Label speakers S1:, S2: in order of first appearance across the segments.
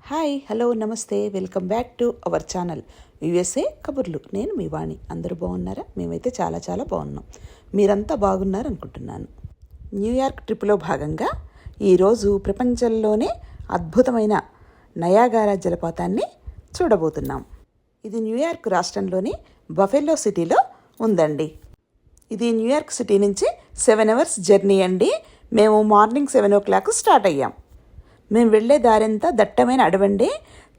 S1: Hi hello నమస్తే welcome back to our channel USA కబుర్లు. నేను మీ వాణి. అందరూ బాగున్నారా? మేమైతే చాలా చాలా బాగున్నాం. మీరంతా బాగున్నారు అనుకుంటున్నాను. న్యూయార్క్ ట్రిప్లో భాగంగా ఈరోజు ప్రపంచంలోనే అద్భుతమైన నయాగారా జలపాతాన్ని చూడబోతున్నాం. ఇది న్యూయార్క్ రాష్ట్రంలోని బఫెలో సిటీలో ఉందండి. ఇది న్యూయార్క్ సిటీ నుంచి 7 hours జర్నీ అండి. మేము మార్నింగ్ 7 o'clock స్టార్ట్ అయ్యాం. మేము వెళ్ళే దారంతా దట్టమైన అడవండి,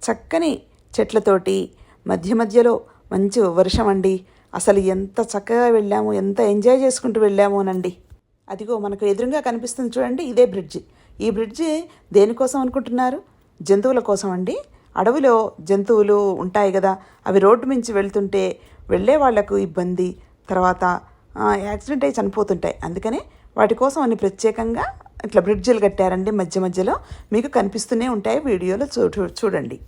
S1: చక్కని చెట్లతోటి, మధ్య మధ్యలో మంచి వర్షం అండి. అసలు ఎంత చక్కగా వెళ్ళాము, ఎంత ఎంజాయ్ చేసుకుంటూ వెళ్ళామోనండి. అదిగో మనకు ఎదురుగా కనిపిస్తుంది చూడండి, ఇదే బ్రిడ్జి. ఈ బ్రిడ్జి దేనికోసం అనుకుంటున్నారు? జంతువుల కోసం అండి. అడవిలో జంతువులు ఉంటాయి కదా, అవి రోడ్డు మించి వెళ్తుంటే వెళ్ళే వాళ్లకు ఇబ్బంది, తర్వాత యాక్సిడెంట్ అయి చనిపోతుంటాయి. అందుకనే వాటి కోసం అని ప్రత్యేకంగా ఇట్లా బ్రిడ్జిలు కట్టారండి. మధ్య మధ్యలో మీకు కనిపిస్తూనే ఉంటాయి, వీడియోలో చూడండి.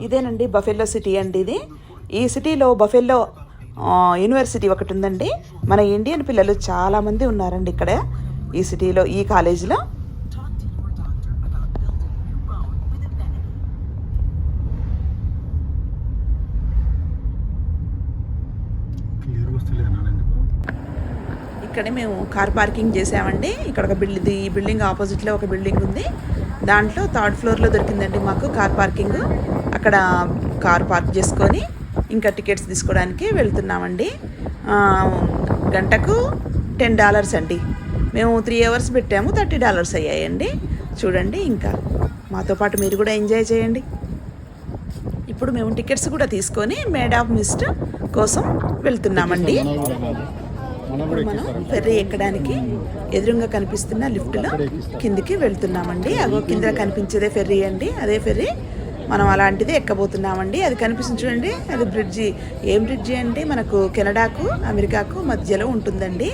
S1: ఇదేనండి బఫెలో సిటీ అండి. ఇది ఈ సిటీలో బఫెలో యూనివర్సిటీ ఒకటి ఉందండి. మన ఇండియన్ పిల్లలు చాలామంది ఉన్నారండి ఇక్కడ ఈ సిటీలో, ఈ కాలేజీలో. ఇక్కడే మేము కార్ పార్కింగ్ చేసామండి. ఇక్కడ ఒక ఈ బిల్డింగ్ ఆపోజిట్లో ఒక బిల్డింగ్ ఉంది. దాంట్లో 3rd floorలో దొరికిందండి మాకు కార్ పార్కింగ్. అక్కడ కార్ పార్క్ చేసుకొని ఇంకా టికెట్స్ తీసుకోవడానికి వెళ్తున్నామండి. గంటకు $10 అండి. మేము 3 hours పెట్టాము, $30 అయ్యాయండి. చూడండి, ఇంకా మాతో పాటు మీరు కూడా ఎంజాయ్ చేయండి. ఇప్పుడు మేము టికెట్స్ కూడా తీసుకొని మేడ్ ఆఫ్ మిస్ట్ కోసం వెళ్తున్నామండి. ఇప్పుడు మనం ఫెర్రీ ఎక్కడానికి ఎదురుగా కనిపిస్తున్న లిఫ్ట్లో కిందికి వెళ్తున్నామండి. అగో కింద కనిపించేదే ఫెర్రీ అండి, అదే ఫెర్రీ. మనం అలాంటిదే ఎక్కబోతున్నామండి. అది కనిపిస్తుంది చూడండి, అది బ్రిడ్జి. ఏం బ్రిడ్జి అంటే మనకు కెనడాకు అమెరికాకు మధ్యలో ఉంటుందండి.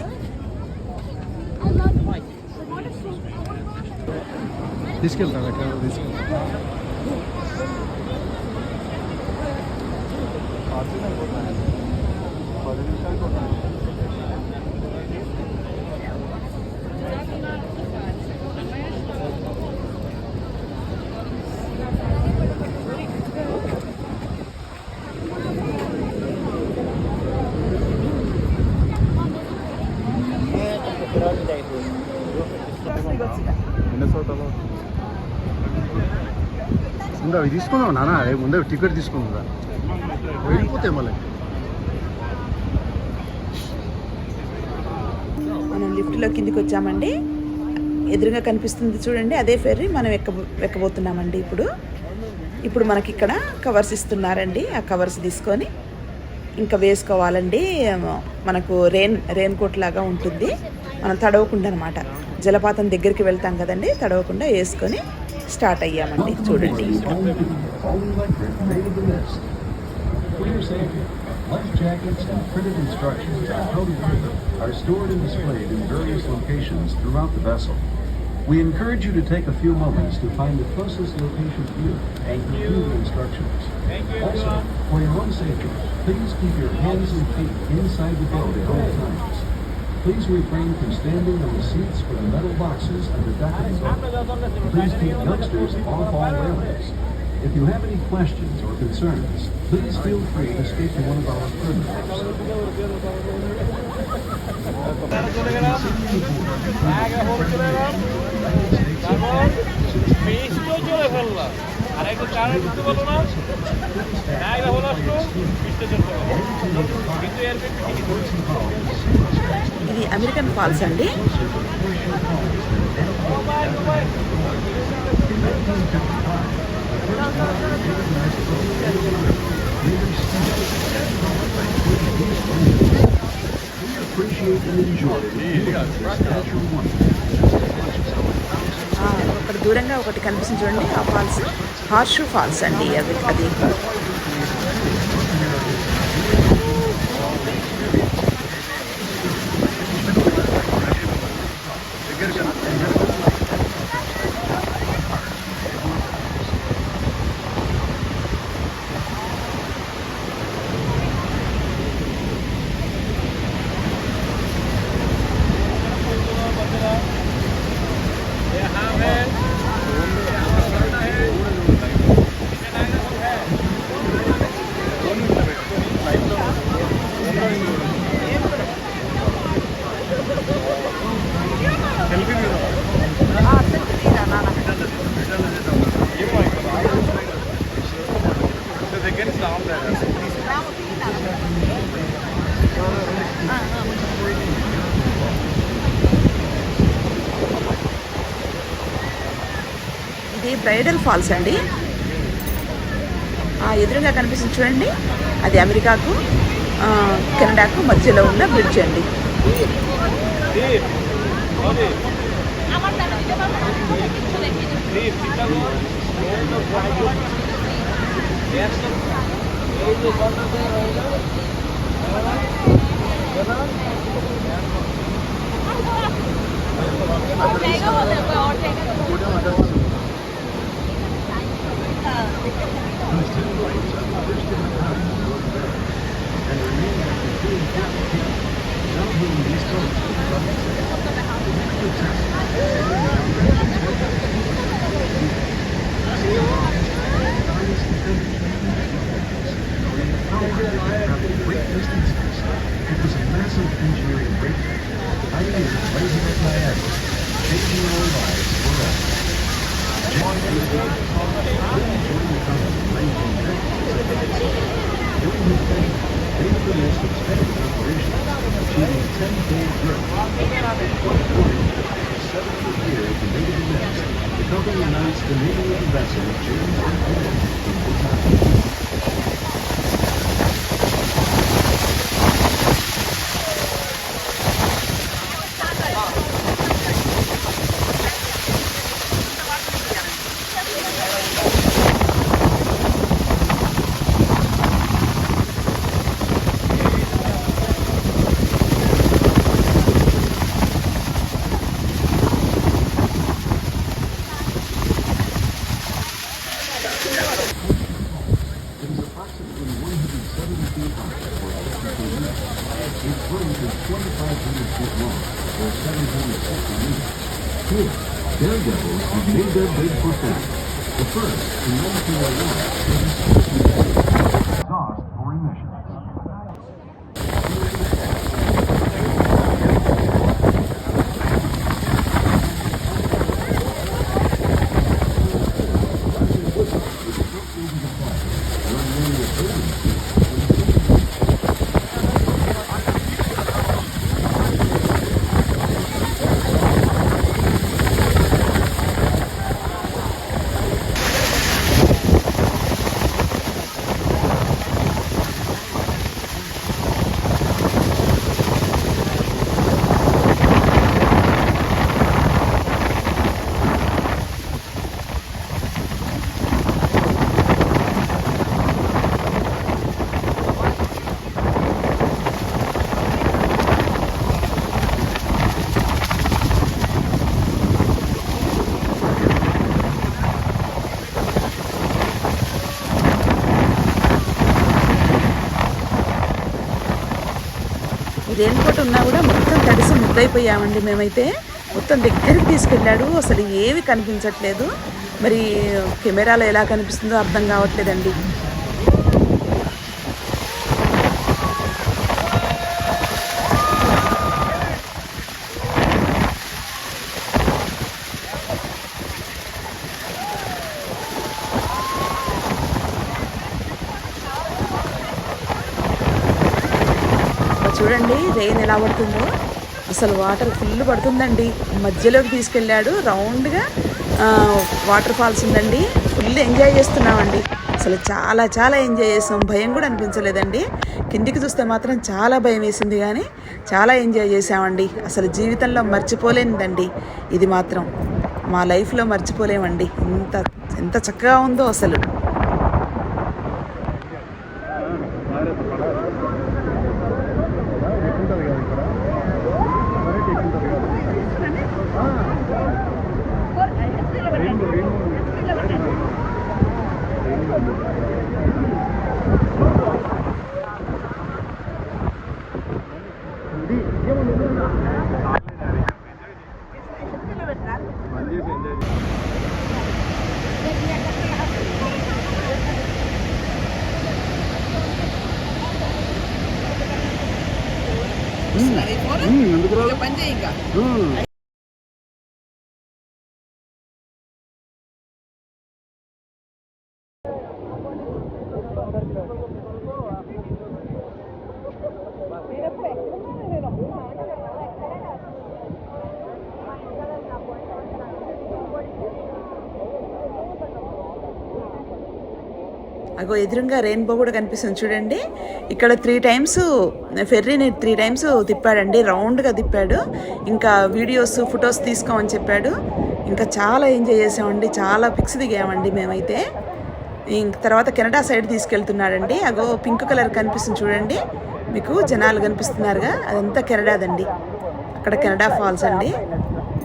S2: అవి తీసుకుందాం నాన్న, ముందే టికెట్ తీసుకుందా వెళ్ళిపోతే మళ్ళీ.
S1: మనం లిఫ్ట్లో కిందికి వచ్చామండి. ఎదురుగా కనిపిస్తుంది చూడండి, అదే ఫెర్రీ మనం ఎక్కబోతున్నామండి. ఇప్పుడు మనకి ఇక్కడ కవర్స్ ఇస్తున్నారండి. ఆ కవర్స్ తీసుకొని ఇంకా వేసుకోవాలండి. మనకు రెయిన్ కోట్ లాగా ఉంటుంది, మనం తడవకుండా అనమాట. జలపాతం దగ్గరికి వెళ్తాం కదండి, తడవకుండా వేసుకొని స్టార్ట్ అయ్యామండి. చూడండి,
S3: life jackets and printed instructions on how to use them are stored and displayed in various locations throughout the vessel. We encourage you to take a few moments to find the closest location to you and review the instructions. Also, for your own safety, please keep your hands and feet inside the boat at all times. Please refrain from standing on the seats or the metal boxes at the deck of the boat. Please keep youngsters off all railings. If you have any questions or concerns, please feel free to speak to one of our crew members.
S1: ఇది American falls అండి. అక్కడ దూరంగా ఒకటి కనిపిస్తుంది చూడండి, ఆ falls horseshoe falls అండి. అది ఇది బ్రైడల్ ఫాల్స్ అండి. ఎదురుగా కనిపిస్తుంది చూడండి, అది అమెరికాకు కెనడాకు మధ్యలో ఉన్న బ్రిడ్జ్ అండి.
S3: It was a massive engineering breakthrough. Ideas blazing at Niagara, changing our lives forever. During the time of 1950s, during his tenure, they commenced expanding operations, achieving 10-fold growth. According to the 70th year of the native events, the company announced the naming of the vessel James M. Coolidge in 2000. Its range is 2,500 feet long, or 750 meters. Here, daredevils have made their bid for fame. The first, in 1901, exhaust for emissions.
S1: Rain coat ఉన్నా కూడా మొత్తం తడిసి ముద్దయిపోయామండి. మేమైతే మొత్తం దగ్గరికి తీసుకెళ్ళాడు, అసలు ఏవి కనిపించట్లేదు. మరి కెమెరాలో ఎలా కనిపిస్తుందో అర్థం కావట్లేదండి. చూడండి రెయిన్ ఎలా పడుతుందో, అసలు వాటర్ ఫుల్ పడుతుందండి. మధ్యలోకి తీసుకెళ్ళాడు, రౌండ్గా వాటర్ ఫాల్స్ ఉందండి. ఫుల్ ఎంజాయ్ చేస్తున్నామండి. అసలు చాలా చాలా ఎంజాయ్ చేసాం. భయం కూడా అనిపించలేదండి. కిందికి చూస్తే మాత్రం చాలా భయం వేసింది, కానీ చాలా ఎంజాయ్ చేసామండి. అసలు జీవితంలో మర్చిపోలేనిదండి ఇది మాత్రం. మా లైఫ్లో మర్చిపోలేమండి. ఎంత చక్కగా ఉందో అసలు. పని చేయి ఇంకా. అగో ఎదురుగా రెయిన్బో కూడా కనిపిస్తుంది చూడండి. ఇక్కడ 3 times ఫెర్రీని 3 times తిప్పాడండి, రౌండ్గా తిప్పాడు. ఇంకా వీడియోస్ ఫొటోస్ తీసుకోమని చెప్పాడు. ఇంకా చాలా ఎంజాయ్ చేసామండి, చాలా పిక్స్ దిగామండి మేమైతే. ఇంక తర్వాత కెనడా సైడ్ తీసుకెళ్తున్నాడండి. అగో పింక్ కలర్ కనిపిస్తుంది చూడండి, మీకు జనాలు కనిపిస్తున్నారుగా, అదంతా కెనడాదండి. అక్కడ కెనడా ఫాల్స్ అండి.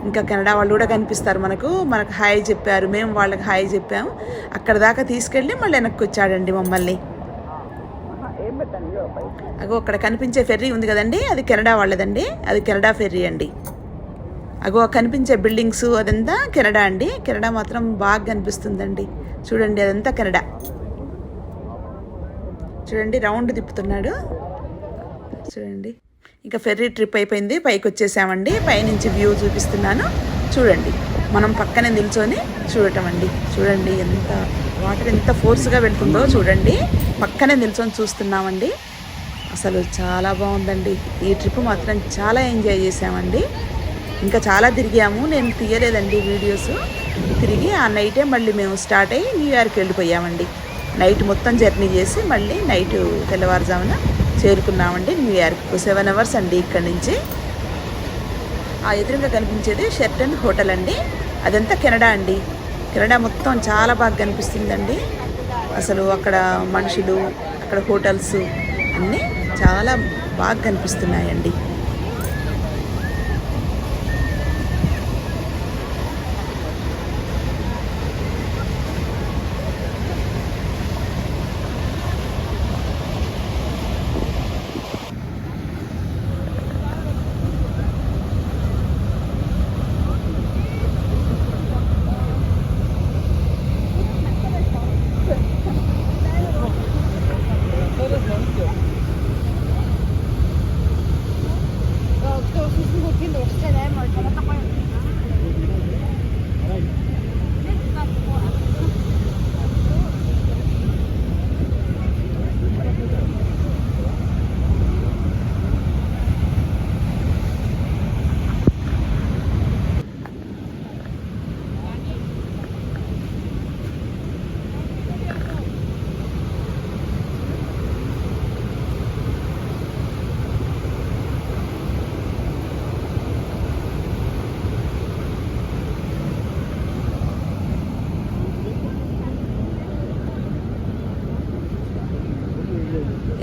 S1: ఇంకా కెనడా వాళ్ళు కూడా కనిపిస్తారు మనకు హాయ్ చెప్పారు, మేము వాళ్ళకి హాయ్ చెప్పాము. అక్కడ దాకా తీసుకెళ్ళి మళ్ళీ వెనక్కి వచ్చాడండి మమ్మల్ని. అగో అక్కడ కనిపించే ఫెర్రీ ఉంది కదండి, అది కెనడా వాళ్ళదండి, అది కెనడా ఫెర్రీ అండి. అగో కనిపించే బిల్డింగ్స్ అదంతా కెనడా అండి. కెనడా మాత్రం బాగా కనిపిస్తుందండి చూడండి, అదంతా కెనడా. చూడండి రౌండ్ తిప్పుతున్నాడు చూడండి. ఇంకా ఫెర్రీ ట్రిప్ అయిపోయింది, పైకి వచ్చేసామండి. పైనుంచి వ్యూ చూపిస్తున్నాను చూడండి. మనం పక్కనే నిల్చొని చూడటం అండి. చూడండి ఎంత వాటర్ ఎంత ఫోర్స్గా వెళ్తుందో చూడండి. పక్కనే నిల్చొని చూస్తున్నామండి. అసలు చాలా బాగుందండి ఈ ట్రిప్ మాత్రం. చాలా ఎంజాయ్ చేసామండి. ఇంకా చాలా తిరిగాము, నేను తీయలేదండి వీడియోస్. తిరిగి ఆ నైటే మళ్ళీ మేము స్టార్ట్ అయ్యి న్యూయార్క్ వెళ్ళిపోయామండి. నైట్ మొత్తం జర్నీ చేసి మళ్ళీ నైట్ తెల్లవారుజామున చేరుకున్నామండి న్యూయార్క్కు. 7 hours అండి ఇక్కడి నుంచి. ఆ ఎదురుగా కనిపించేది షెర్టన్ హోటల్ అండి, అదంతా కెనడా అండి. కెనడా మొత్తం చాలా బాగా కనిపిస్తుందండి. అసలు అక్కడ మనుషులు, అక్కడ హోటల్స్ అన్నీ చాలా బాగా కనిపిస్తున్నాయండి.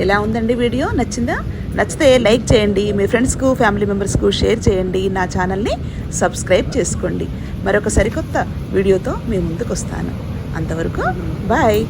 S1: ఎలా ఉందండి వీడియో? నచ్చిందా? నచ్చితే లైక్ చేయండి, మీ ఫ్రెండ్స్కు ఫ్యామిలీ మెంబర్స్కు షేర్ చేయండి. నా ఛానల్ని సబ్స్క్రైబ్ చేసుకోండి. మరొక సరికొత్త వీడియోతో మీ ముందుకు వస్తాను. అంతవరకు బాయ్.